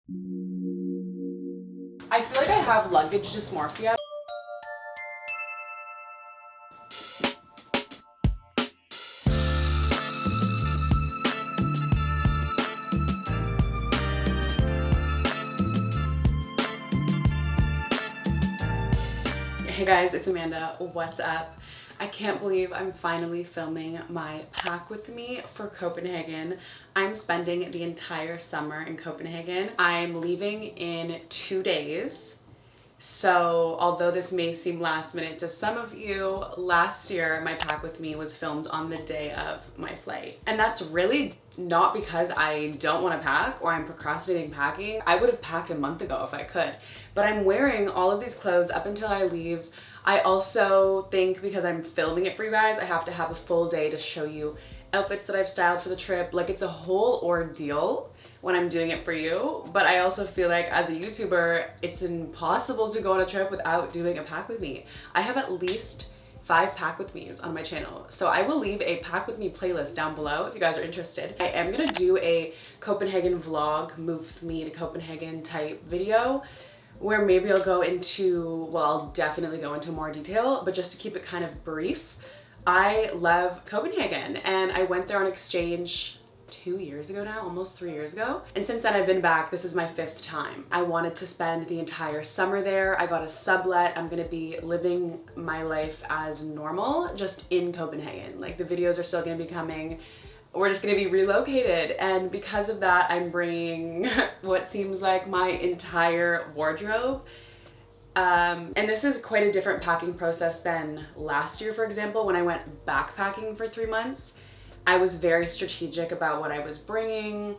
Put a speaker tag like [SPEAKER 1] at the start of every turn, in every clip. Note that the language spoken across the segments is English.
[SPEAKER 1] I feel like I have luggage dysmorphia. Hey guys, it's Amanda. What's up? I can't believe I'm finally filming my pack with me for Copenhagen. I'm spending the entire summer in Copenhagen. I'm leaving in 2 days. So although this may seem last minute to some of you, last year my pack with me was filmed on the day of my flight. And that's really not because I don't want to pack or I'm procrastinating packing. I would have packed a month ago if I could. But I'm wearing all of these clothes up until I leave. I also think because I'm filming it for you guys, I have to have a full day to show you outfits that I've styled for the trip. Like, it's a whole ordeal when I'm doing it for you, but I also feel like as a YouTuber, it's impossible to go on a trip without doing a pack with me. I have at least 5 pack with me's on my channel, so I will leave a pack with me playlist down below if you guys are interested. I am gonna do a Copenhagen vlog, move with me to Copenhagen type video, where maybe I'll go into, well, I'll definitely go into more detail, but just to keep it kind of brief, I love Copenhagen and I went there on exchange 2 years ago now, almost 3 years ago. And since then I've been back. This is my 5th time. I wanted to spend the entire summer there. I got a sublet. I'm gonna be living my life as normal, just in Copenhagen. Like, the videos are still gonna be coming. We're just gonna be relocated. And because of that, I'm bringing what seems like my entire wardrobe. And this is quite a different packing process than last year, for example, when I went backpacking for 3 months. I was very strategic about what I was bringing.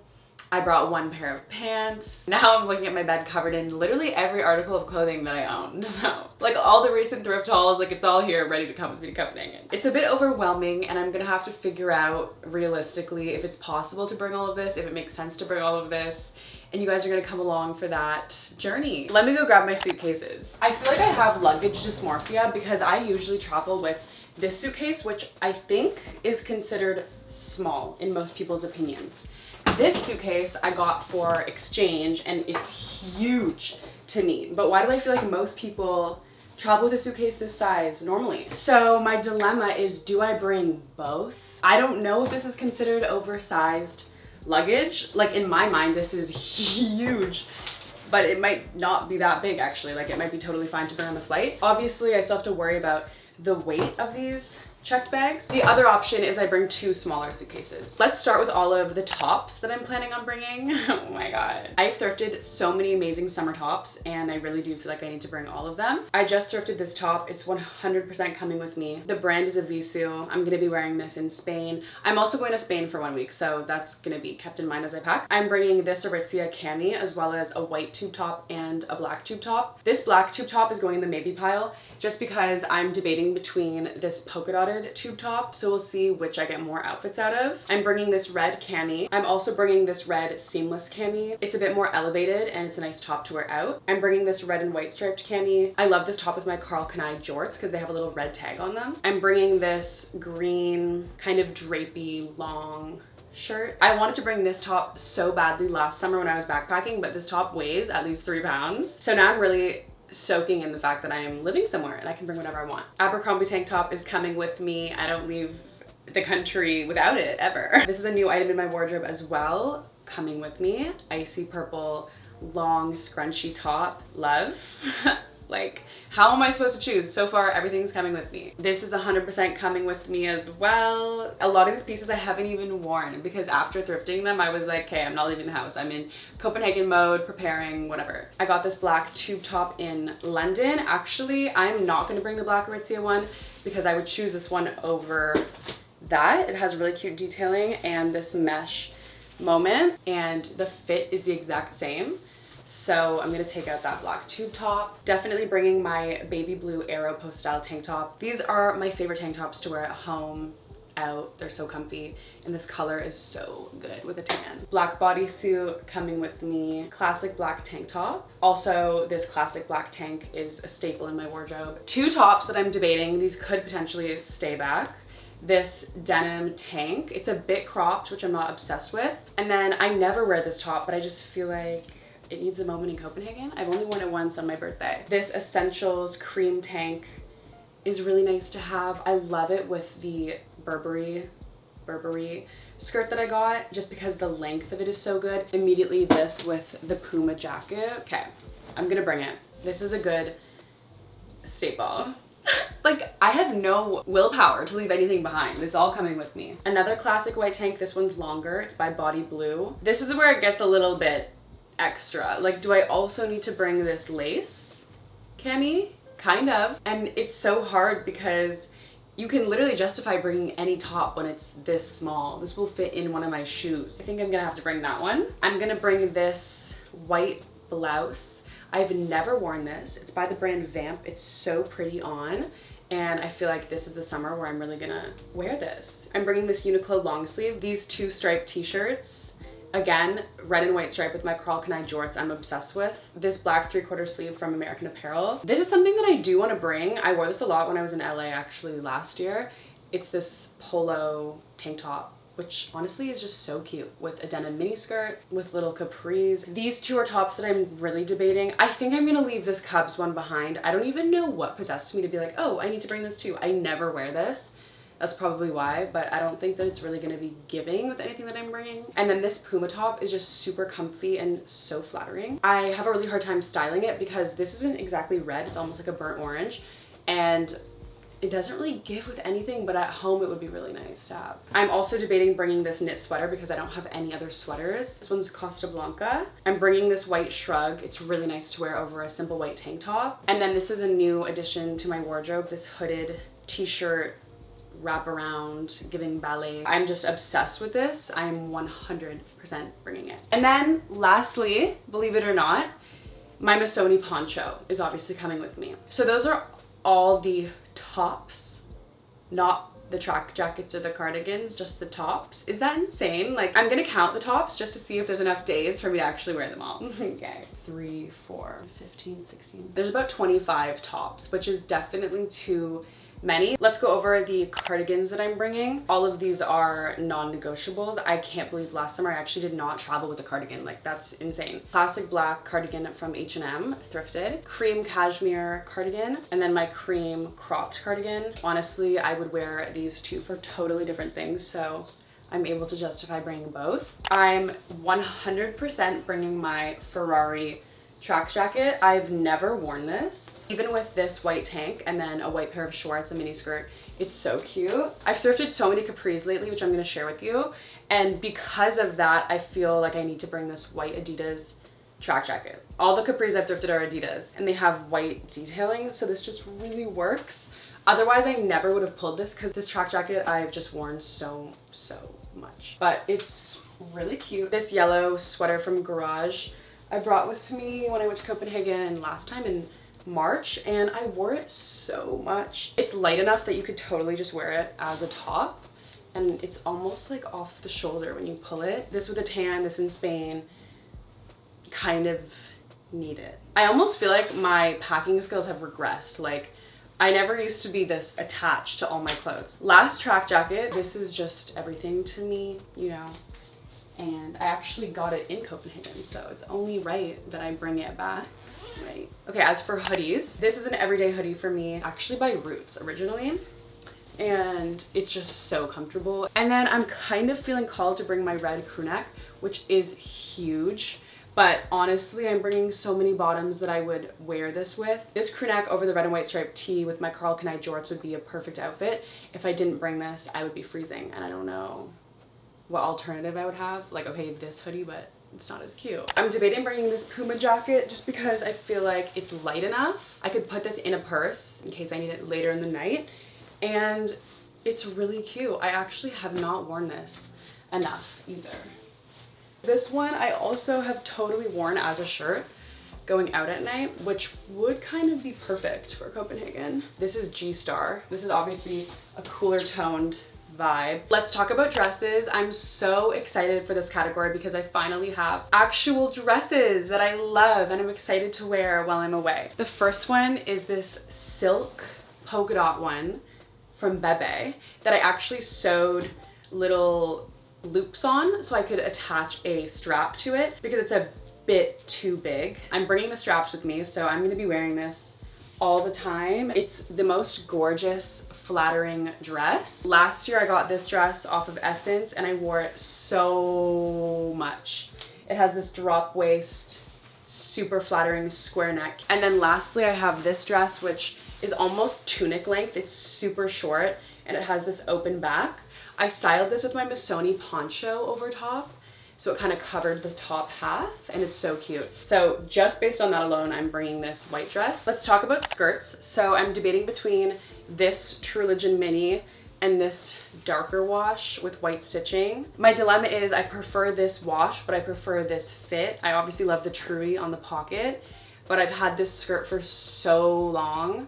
[SPEAKER 1] I brought 1 pair of pants. Now I'm looking at my bed covered in literally every article of clothing that I owned. So, like, all the recent thrift hauls, like, it's all here ready to come with me to Copenhagen. It's a bit overwhelming and I'm gonna have to figure out realistically if it's possible to bring all of this, if it makes sense to bring all of this. And you guys are gonna come along for that journey. Let me go grab my suitcases. I feel like I have luggage dysmorphia because I usually travel with this suitcase, which I think is considered small in most people's opinions. This suitcase I got for exchange and it's huge to me. But why do I feel like most people travel with a suitcase this size normally? So my dilemma is, do I bring both? I don't know if this is considered oversized luggage. Like, in my mind, this is huge, but it might not be that big actually. Like, it might be totally fine to bring on the flight. Obviously, I still have to worry about the weight of these checked bags. The other option is I bring 2 smaller suitcases. Let's start with all of the tops that I'm planning on bringing. Oh my god. I've thrifted so many amazing summer tops and I really do feel like I need to bring all of them. I just thrifted this top. It's 100% coming with me. The brand is Avisu. I'm gonna be wearing this in Spain. I'm also going to Spain for 1 week, so that's gonna be kept in mind as I pack. I'm bringing this Aritzia cami as well as a white tube top and a black tube top. This black tube top is going in the maybe pile just because I'm debating between this polka dotted tube top, so we'll see which I get more outfits out of. I'm bringing this red cami. I'm also bringing this red seamless cami. It's a bit more elevated and it's a nice top to wear out. I'm bringing this red and white striped cami. I love this top with my Carl Kanai jorts because they have a little red tag on them. I'm bringing this green kind of drapey long shirt. I wanted to bring this top so badly last summer when I was backpacking, but this top weighs at least 3 pounds. So now I'm really soaking in the fact that I am living somewhere and I can bring whatever I want. Abercrombie tank top is coming with me. I don't leave the country without it ever. This is a new item in my wardrobe as well, coming with me. Icy purple long scrunchy top. Love. Like, how am I supposed to choose? So far, everything's coming with me. This is 100% coming with me as well. A lot of these pieces I haven't even worn because after thrifting them, I was like, okay, I'm not leaving the house. I'm in Copenhagen mode, preparing, whatever. I got this black tube top in London. Actually, I'm not gonna bring the black Aritzia one because I would choose this one over that. It has really cute detailing and this mesh moment, and the fit is the exact same. So I'm gonna take out that black tube top. Definitely bringing my baby blue Aeropostale style tank top. These are my favorite tank tops to wear at home, out. They're so comfy. And this color is so good with a tan. Black bodysuit coming with me. Classic black tank top. Also, this classic black tank is a staple in my wardrobe. 2 tops that I'm debating. These could potentially stay back. This denim tank. It's a bit cropped, which I'm not obsessed with. And then I never wear this top, but I just feel like it needs a moment in Copenhagen. I've only worn it once on my birthday. This Essentials cream tank is really nice to have. I love it with the Burberry skirt that I got, just because the length of it is so good. Immediately this with the Puma jacket. Okay, I'm gonna bring it. This is a good staple. Like, I have no willpower to leave anything behind. It's all coming with me. Another classic white tank. This one's longer. It's by Body Blue. This is where it gets a little bit extra. Like, do I also need to bring this lace cami? Kind of. And it's so hard because you can literally justify bringing any top when it's this small. This will fit in one of my shoes. I think I'm gonna have to bring that one. I'm gonna bring this white blouse. I've never worn this. It's by the brand Vamp. It's so pretty on, and I feel like this is the summer where I'm really gonna wear this. I'm bringing this Uniqlo long sleeve. These two striped t-shirts. Again, red and white stripe with my Carl Kanai jorts I'm obsessed with. This black 3/4 sleeve from American Apparel. This is something that I do want to bring. I wore this a lot when I was in LA actually last year. It's this polo tank top, which honestly is just so cute, with a denim mini skirt with little capris. These two are tops that I'm really debating. I think I'm gonna leave this Cubs one behind. I don't even know what possessed me to be like, oh, I need to bring this too. I never wear this. That's probably why, but I don't think that it's really gonna be giving with anything that I'm bringing. And then this Puma top is just super comfy and so flattering. I have a really hard time styling it because this isn't exactly red. It's almost like a burnt orange. And it doesn't really give with anything, but at home it would be really nice to have. I'm also debating bringing this knit sweater because I don't have any other sweaters. This one's Costa Blanca. I'm bringing this white shrug. It's really nice to wear over a simple white tank top. And then this is a new addition to my wardrobe, this hooded t-shirt wrap around giving ballet. I'm just obsessed with this. I'm 100% bringing it. And then lastly, believe it or not, my Missoni poncho is obviously coming with me. So those are all the tops, not the track jackets or the cardigans, just the tops. Is that insane? Like, I'm gonna count the tops just to see if there's enough days for me to actually wear them all. Okay, 3, 4, 15, 16. There's about 25 tops, which is definitely too many. Let's go over the cardigans that I'm bringing. All of these are non-negotiables. I can't believe last summer I actually did not travel with a cardigan. Like, that's insane. Classic black cardigan from H&M, thrifted. Cream cashmere cardigan, and then my cream cropped cardigan. Honestly, I would wear these two for totally different things, so I'm able to justify bringing both. I'm 100% bringing my Ferrari track jacket. I've never worn this. Even with this white tank and then a white pair of shorts, a mini skirt, it's so cute. I've thrifted so many capris lately, which I'm gonna share with you. And because of that, I feel like I need to bring this white Adidas track jacket. All the capris I've thrifted are Adidas and they have white detailing, so this just really works. Otherwise, I never would have pulled this because this track jacket I've just worn so much. But it's really cute. This yellow sweater from Garage I brought with me when I went to Copenhagen last time in March, and I wore it so much. It's light enough that you could totally just wear it as a top, and it's almost like off the shoulder when you pull it. This with a tan, this in Spain, kind of need it. I almost feel like my packing skills have regressed. Like, I never used to be this attached to all my clothes. Last track jacket, this is just everything to me, you know. And I actually got it in Copenhagen, so it's only right that I bring it back, right? Okay, as for hoodies, this is an everyday hoodie for me, actually by Roots originally, and it's just so comfortable. And then I'm kind of feeling called to bring my red crew neck, which is huge, but honestly, I'm bringing so many bottoms that I would wear this with. This crew neck over the red and white striped tee with my Carl Kanai jorts would be a perfect outfit. If I didn't bring this, I would be freezing, and I don't know what alternative I would have. Like, okay, this hoodie, but it's not as cute. I'm debating bringing this Puma jacket just because I feel like it's light enough. I could put this in a purse in case I need it later in the night, and it's really cute. I actually have not worn this enough either. This one I also have totally worn as a shirt going out at night, which would kind of be perfect for Copenhagen. This is G-Star. This is obviously a cooler toned vibe. Let's talk about dresses. I'm so excited for this category because I finally have actual dresses that I love and I'm excited to wear while I'm away. The first one is this silk polka dot one from Bebe that I actually sewed little loops on so I could attach a strap to it because it's a bit too big. I'm bringing the straps with me, so I'm gonna be wearing this all the time. It's the most gorgeous, flattering dress. Last year I got this dress off of Essence and I wore it so much. It has this drop waist, super flattering square neck. And then lastly, I have this dress, which is almost tunic length. It's super short and it has this open back. I styled this with my Missoni poncho over top, so it kind of covered the top half, and it's so cute. So just based on that alone, I'm bringing this white dress. Let's talk about skirts. So I'm debating between this True Religion mini and this darker wash with white stitching. My dilemma is I prefer this wash, but I prefer this fit. I obviously love the Truey on the pocket, but I've had this skirt for so long,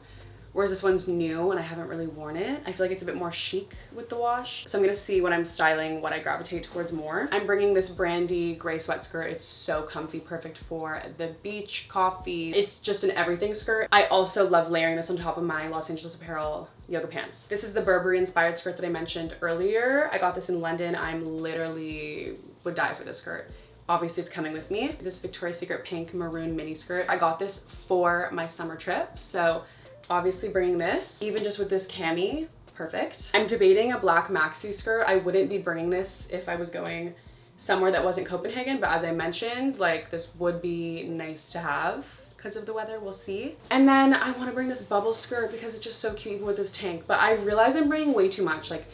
[SPEAKER 1] whereas this one's new and I haven't really worn it. I feel like it's a bit more chic with the wash. So I'm gonna see when I'm styling what I gravitate towards more. I'm bringing this brandy gray sweat skirt. It's so comfy, perfect for the beach, coffee. It's just an everything skirt. I also love layering this on top of my Los Angeles Apparel yoga pants. This is the Burberry inspired skirt that I mentioned earlier. I got this in London. I'm literally would die for this skirt. Obviously it's coming with me. This Victoria's Secret pink maroon mini skirt. I got this for my summer trip, so obviously bringing this. Even just with this cami, perfect. I'm debating a black maxi skirt. I wouldn't be bringing this if I was going somewhere that wasn't Copenhagen, but as I mentioned, like this would be nice to have because of the weather, we'll see. And then I want to bring this bubble skirt because it's just so cute even with this tank, but I realize I'm bringing way too much. Like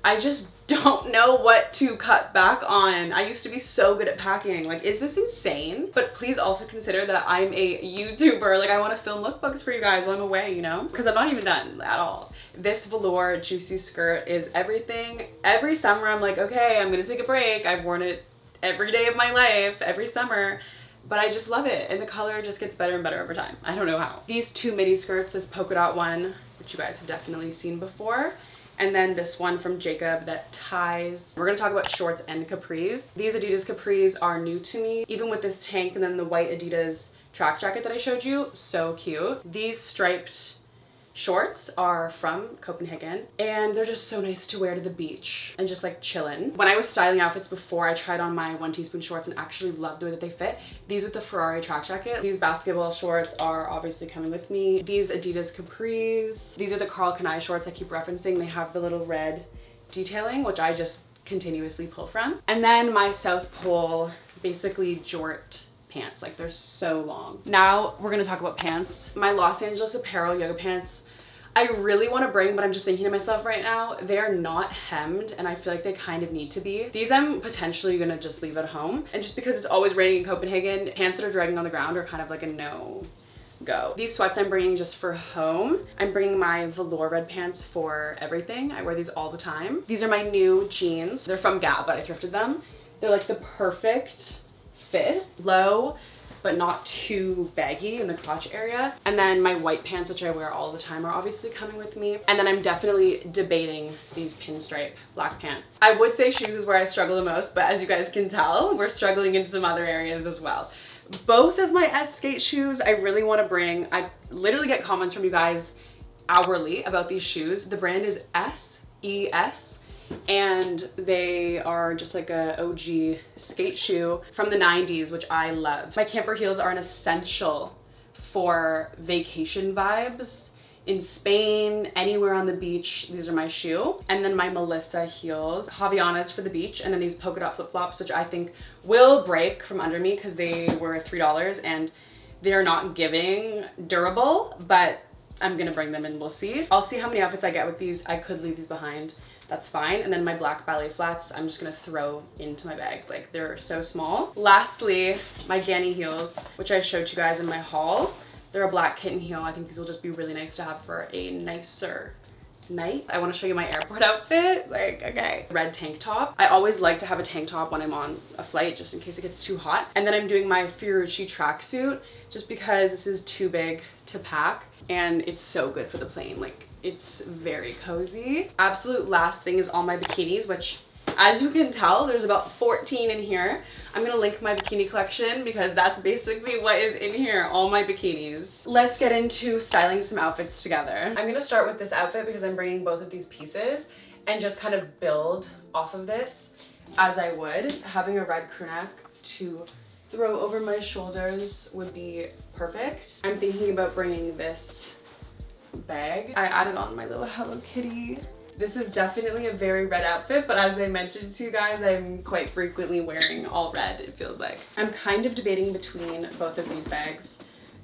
[SPEAKER 1] I just don't know what to cut back on. I used to be so good at packing. Like, is this insane? But please also consider that I'm a YouTuber. Like, I want to film lookbooks for you guys while I'm away, you know? Because I'm not even done at all. This velour juicy skirt is everything. Every summer, I'm like, okay, I'm gonna take a break. I've worn it every day of my life, every summer. But I just love it. And the color just gets better and better over time. I don't know how. These two midi skirts, this polka dot one, which you guys have definitely seen before, and then this one from Jacob that ties. We're gonna talk about shorts and capris. These Adidas capris are new to me, even with this tank and then the white Adidas track jacket that I showed you, so cute. These striped shorts are from Copenhagen and they're just so nice to wear to the beach and just like chillin'. When I was styling outfits before, I tried on my 1 teaspoon shorts and actually loved the way that they fit. These with the Ferrari track jacket. These basketball shorts are obviously coming with me. These Adidas capris. These are the Karl Kani shorts I keep referencing. They have the little red detailing, which I just continuously pull from. And then my South Pole, basically jort pants. Like they're so long. Now we're gonna talk about pants. My Los Angeles Apparel yoga pants, I really want to bring, but I'm just thinking to myself right now, they're not hemmed and I feel like they kind of need to be. These I'm potentially gonna just leave at home. And just because it's always raining in Copenhagen, pants that are dragging on the ground are kind of like a no go. These sweats I'm bringing just for home. I'm bringing my velour red pants for everything. I wear these all the time. These are my new jeans. They're from Gap, but I thrifted them. They're like the perfect fit. Low, but not too baggy in the crotch area. And then my white pants, which I wear all the time, are obviously coming with me. And then I'm definitely debating these pinstripe black pants. I would say shoes is where I struggle the most, but as you guys can tell, we're struggling in some other areas as well. Both of my S skate shoes I really want to bring. I literally get comments from you guys hourly about these shoes. The brand is SES. And they are just like a OG skate shoe from the 90s, which I love. My camper heels are an essential for vacation vibes in Spain, anywhere on the beach. These are my shoe. And then my Melissa heels, Havaianas for the beach, and then these polka dot flip-flops, which I think will break from under me because they were $3 and they're not giving durable, but I'm gonna bring them and we'll see. I'll see how many outfits I get with these. I could leave these behind. That's fine. And then my black ballet flats, I'm just gonna throw into my bag. Like they're so small. Lastly, my Ganni heels, which I showed you guys in my haul. They're a black kitten heel. I think these will just be really nice to have for a nicer night. I wanna show you my airport outfit. Like, okay. Red tank top. I always like to have a tank top when I'm on a flight, just in case it gets too hot. And then I'm doing my Fiorucci tracksuit, just because this is too big to pack and it's so good for the plane. Like, it's very cozy. Absolute last thing is all my bikinis, which as you can tell, there's about 14 in here. I'm gonna link my bikini collection because that's basically what is in here, all my bikinis. Let's get into styling some outfits together. I'm gonna start with this outfit because I'm bringing both of these pieces and just kind of build off of this as I would. Having a red crew neck to throw over my shoulders would be perfect. I'm thinking about bringing this bag. I added on my little Hello Kitty. This is definitely a very red outfit, but as I mentioned to you guys, I'm quite frequently wearing all red, it feels like. I'm kind of debating between both of these bags.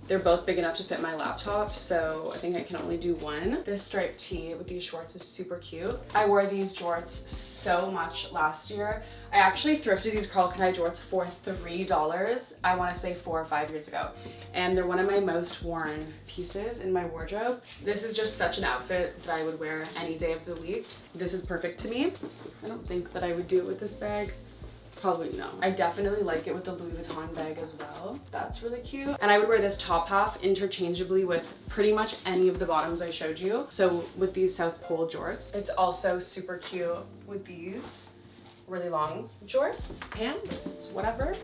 [SPEAKER 1] They're both big enough to fit my laptop, so I think I can only do one. This striped tee with these shorts is super cute. I wore these jorts so much last year. I actually thrifted these Carl Kanai jorts for $3, I want to say 4 or 5 years ago. And they're one of my most worn pieces in my wardrobe. This is just such an outfit that I would wear any day of the week. This is perfect to me. I don't think that I would do it with this bag. Probably no. I definitely like it with the Louis Vuitton bag as well. That's really cute. And I would wear this top half interchangeably with pretty much any of the bottoms I showed you. So with these South Pole jorts. It's also super cute with these really long jorts, pants, whatever.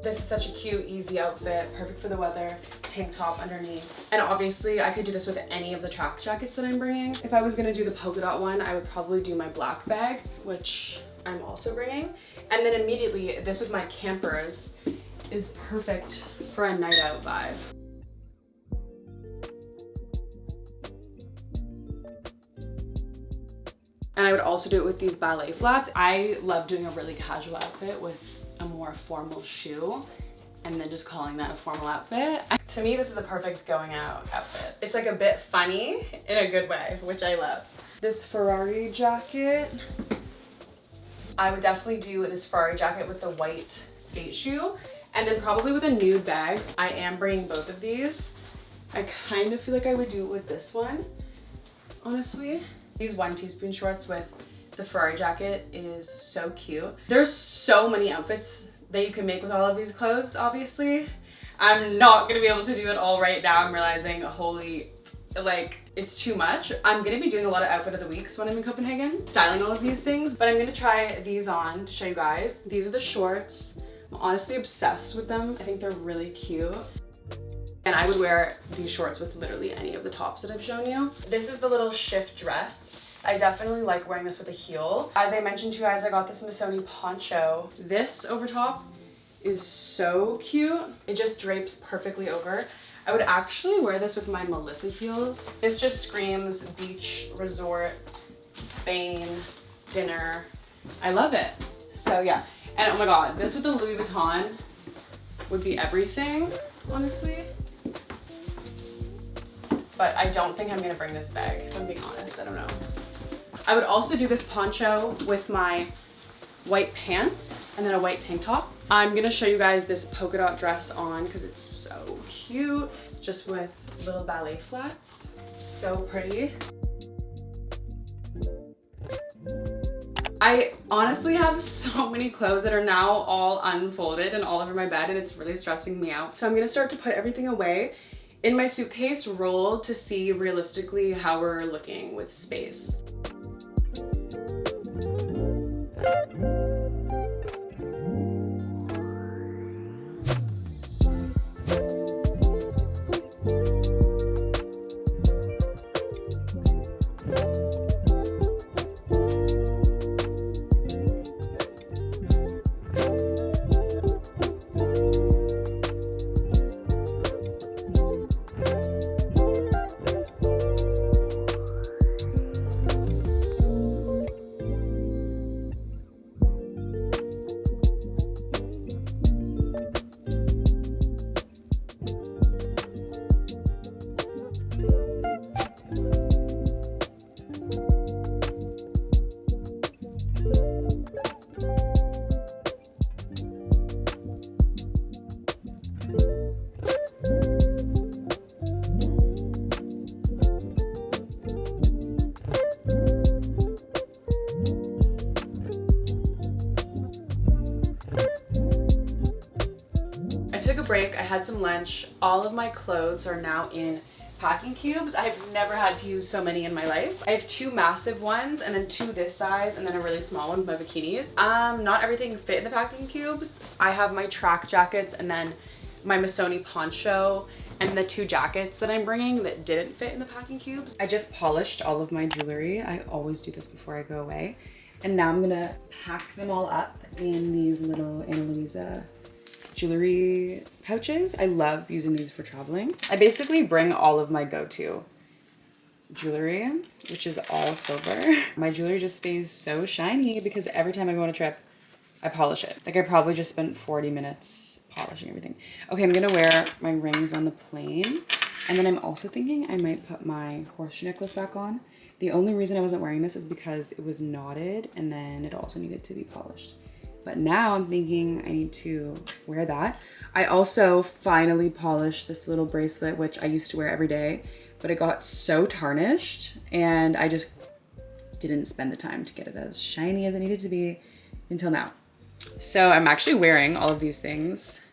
[SPEAKER 1] This is such a cute, easy outfit, perfect for the weather, tank top underneath. And obviously I could do this with any of the track jackets that I'm bringing. If I was gonna do the polka dot one, I would probably do my black bag, which I'm also bringing. And then immediately, this with my campers is perfect for a night out vibe. And I would also do it with these ballet flats. I love doing a really casual outfit with a more formal shoe and then just calling that a formal outfit. To me, this is a perfect going out outfit. It's like a bit funny in a good way, which I love. This Ferrari jacket, I would definitely do this Ferrari jacket with the white skate shoe and then probably with a nude bag. I am bringing both of these. I kind of feel like I would do it with this one, honestly. These 1 teaspoon shorts with the Ferrari jacket is so cute. There's so many outfits that you can make with all of these clothes, obviously. I'm not gonna be able to do it all right now. I'm realizing, holy, like, it's too much. I'm gonna be doing a lot of outfit of the weeks when I'm in Copenhagen, styling all of these things, but I'm gonna try these on to show you guys. These are the shorts. I'm honestly obsessed with them. I think they're really cute. And I would wear these shorts with literally any of the tops that I've shown you. This is the little shift dress. I definitely like wearing this with a heel. As I mentioned to you guys, I got this Missoni poncho. This over top is so cute. It just drapes perfectly over. I would actually wear this with my Melissa heels. This just screams beach, resort, Spain, dinner. I love it. So yeah, and oh my God, this with the Louis Vuitton would be everything, honestly. But I don't think I'm gonna bring this bag, if I'm being honest, I don't know. I would also do this poncho with my white pants and then a white tank top. I'm gonna show you guys this polka dot dress on because it's so cute, just with little ballet flats. It's so pretty. I honestly have so many clothes that are now all unfolded and all over my bed and it's really stressing me out. So I'm gonna start to put everything away in my suitcase rolled to see realistically how we're looking with space. Break, I had some lunch. All of my clothes are now in packing cubes. I've never had to use so many in my life. I have 2 massive ones and then 2 this size and then a really small one with my bikinis. Not everything fit in the packing cubes. I have my track jackets and then my Missoni poncho and the 2 jackets that I'm bringing that didn't fit in the packing cubes. I just polished all of my jewelry. I always do this before I go away. And now I'm gonna pack them all up in these little Ana Luisa jewelry pouches. I love using these for traveling. I basically bring all of my go-to jewelry, which is all silver. My jewelry just stays so shiny because every time I go on a trip, I polish it. Like I probably just spent 40 minutes polishing everything. Okay, I'm gonna wear my rings on the plane. And then I'm also thinking I might put my horseshoe necklace back on. The only reason I wasn't wearing this is because it was knotted and then it also needed to be polished. But now I'm thinking I need to wear that. I also finally polished this little bracelet, which I used to wear every day, but it got so tarnished and I just didn't spend the time to get it as shiny as it needed to be until now. So I'm actually wearing all of these things.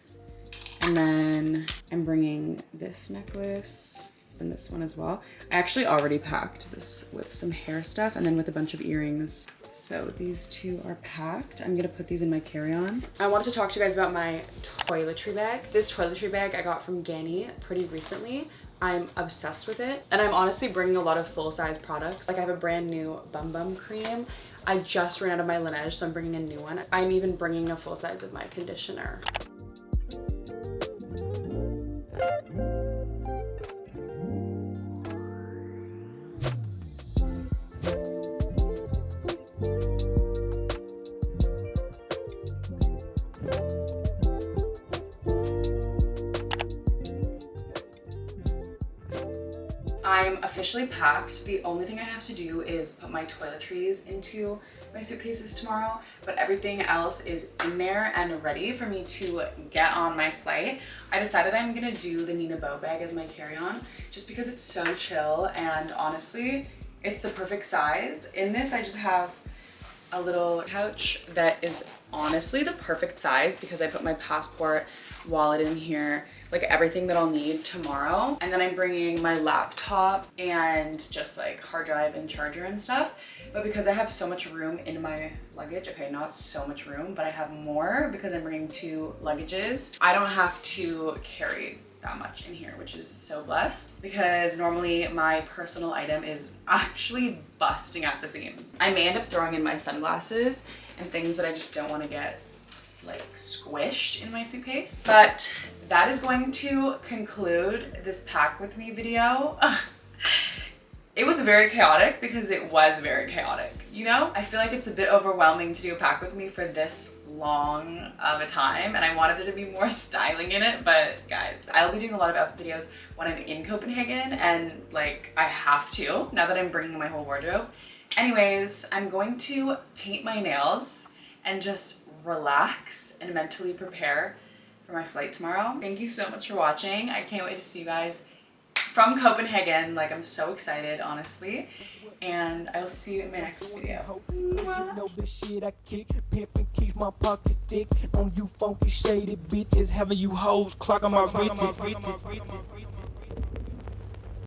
[SPEAKER 1] And then I'm bringing this necklace and this one as well. I actually already packed this with some hair stuff and then with a bunch of earrings. So these two are packed. I'm gonna put these in my carry-on. I wanted to talk to you guys about my toiletry bag. This toiletry bag I got from Ganni pretty recently. I'm obsessed with it. And I'm honestly bringing a lot of full-size products. Like I have a brand new Bum Bum cream. I just ran out of my Laneige, so I'm bringing a new one. I'm even bringing a full size of my conditioner. I'm officially packed. The only thing I have to do is put my toiletries into my suitcases tomorrow, but everything else is in there and ready for me to get on my flight. I decided I'm gonna do the Nina Bow bag as my carry-on just because it's so chill and honestly, it's the perfect size. In this, I just have a little pouch that is honestly the perfect size because I put my passport, wallet in here, like everything that I'll need tomorrow. And then I'm bringing my laptop and just like hard drive and charger and stuff. But because I have so much room in my luggage, okay, not so much room, but I have more because I'm bringing 2 luggages, I don't have to carry that much in here, which is so blessed because normally my personal item is actually busting at the seams. I may end up throwing in my sunglasses and things that I just don't want to get like squished in my suitcase. But that is going to conclude this pack with me video. It was very chaotic because it was very chaotic, you know? I feel like it's a bit overwhelming to do a pack with me for this long of a time and I wanted there to be more styling in it, but guys, I'll be doing a lot of outfit videos when I'm in Copenhagen and like I have to now that I'm bringing my whole wardrobe. Anyways, I'm going to paint my nails and just relax and mentally prepare for my flight tomorrow. Thank you so much for watching. I can't wait to see you guys from Copenhagen. Like I'm so excited, honestly. And I will see you in my next video.
[SPEAKER 2] On you funky shaded bitches, having you hoes clocking my riches.